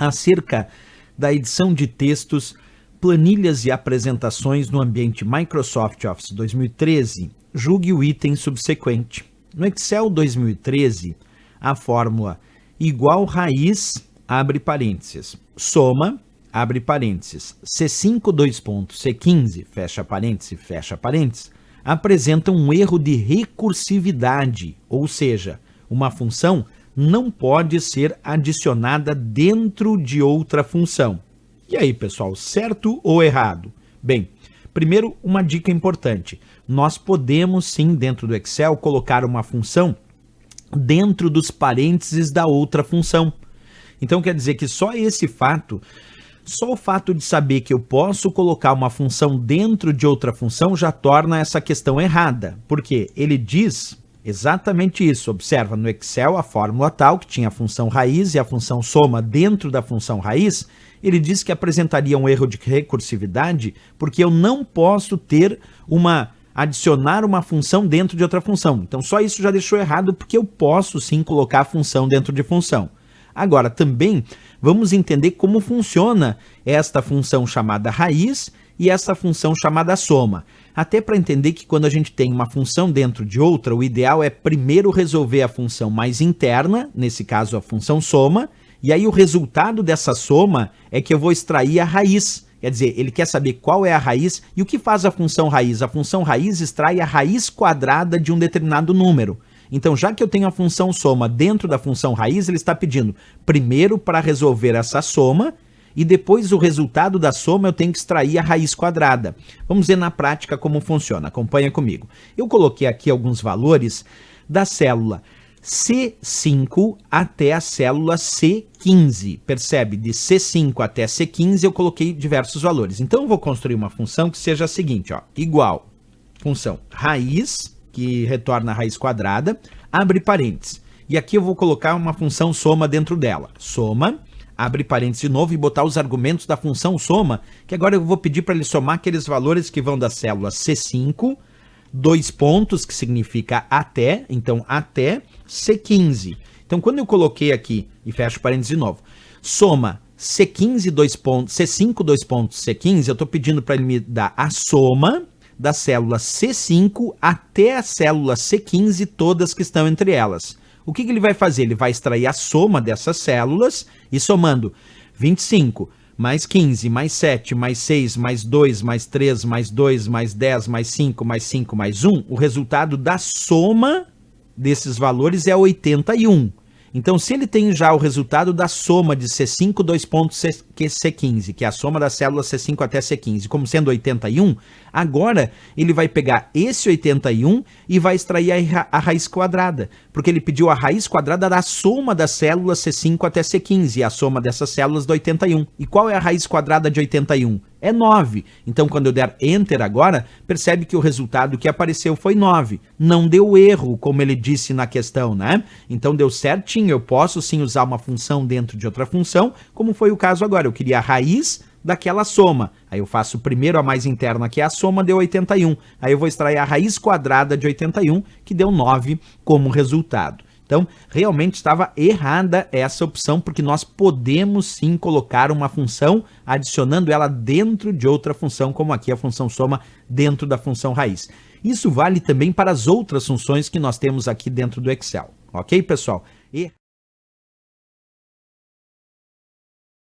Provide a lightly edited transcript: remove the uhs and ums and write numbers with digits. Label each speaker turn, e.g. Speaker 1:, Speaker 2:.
Speaker 1: acerca da edição de textos, planilhas e apresentações no ambiente Microsoft Office 2013, julgue o item subsequente. No Excel 2013, a fórmula igual raiz, abre parênteses, soma, abre parênteses, C5, dois pontos, C15, fecha parênteses, apresenta um erro de recursividade, ou seja, uma função não pode ser adicionada dentro de outra função. E aí, pessoal, certo ou errado? Bem, primeiro, uma dica importante. Nós podemos sim, dentro do Excel, colocar uma função dentro dos parênteses da outra função. Então, quer dizer que só o fato de saber que eu posso colocar uma função dentro de outra função já torna essa questão errada. Porque ele diz exatamente isso. Observa, no Excel, a fórmula tal, que tinha a função raiz e a função soma dentro da função raiz, ele diz que apresentaria um erro de recursividade porque eu não posso adicionar uma função dentro de outra função. Então, só isso já deixou errado, porque eu posso sim colocar a função dentro de função. Agora, também vamos entender como funciona esta função chamada raiz e essa função chamada soma. Até para entender que quando a gente tem uma função dentro de outra, o ideal é primeiro resolver a função mais interna, nesse caso a função soma, e aí o resultado dessa soma é que eu vou extrair a raiz. Quer dizer, ele quer saber qual é a raiz e o que faz a função raiz. A função raiz extrai a raiz quadrada de um determinado número. Então, já que eu tenho a função soma dentro da função raiz, ele está pedindo primeiro para resolver essa soma e depois o resultado da soma eu tenho que extrair a raiz quadrada. Vamos ver na prática como funciona. Acompanha comigo. Eu coloquei aqui alguns valores da célula C5 até a célula C15. Percebe? De C5 até C15 eu coloquei diversos valores. Então, eu vou construir uma função que seja a seguinte, igual função raiz, que retorna a raiz quadrada, abre parênteses. E aqui eu vou colocar uma função soma dentro dela. Soma, abre parênteses de novo e botar os argumentos da função soma, que agora eu vou pedir para ele somar aqueles valores que vão da célula C5, dois pontos, que significa até, então até C15. Então, quando eu coloquei aqui, e fecho parênteses de novo, soma C15, dois pontos, C5, dois pontos, C15, eu estou pedindo para ele me dar a soma da célula C5 até a célula C15, todas que estão entre elas. O que ele vai fazer? Ele vai extrair a soma dessas células e somando 25, mais 15, mais 7, mais 6, mais 2, mais 3, mais 2, mais 10, mais 5, mais 5, mais 1, o resultado da soma desses valores é 81. Então, se ele tem já o resultado da soma de C5, dois pontos C15, que é a soma da célula C5 até C15, como sendo 81, agora ele vai pegar esse 81 e vai extrair a raiz quadrada, porque ele pediu a raiz quadrada da soma das células C5 até C15, e a soma dessas células do 81. E qual é a raiz quadrada de 81? É 9. Então, quando eu der Enter agora, percebe que o resultado que apareceu foi 9. Não deu erro, como ele disse na questão, né? Então, deu certinho. Eu posso sim usar uma função dentro de outra função, como foi o caso agora. Eu queria a raiz daquela soma. Aí eu faço primeiro a mais interna, que é a soma, deu 81. Aí eu vou extrair a raiz quadrada de 81, que deu 9 como resultado. Então, realmente estava errada essa opção, porque nós podemos sim colocar uma função adicionando ela dentro de outra função, como aqui a função soma dentro da função raiz. Isso vale também para as outras funções que nós temos aqui dentro do Excel. Ok, pessoal?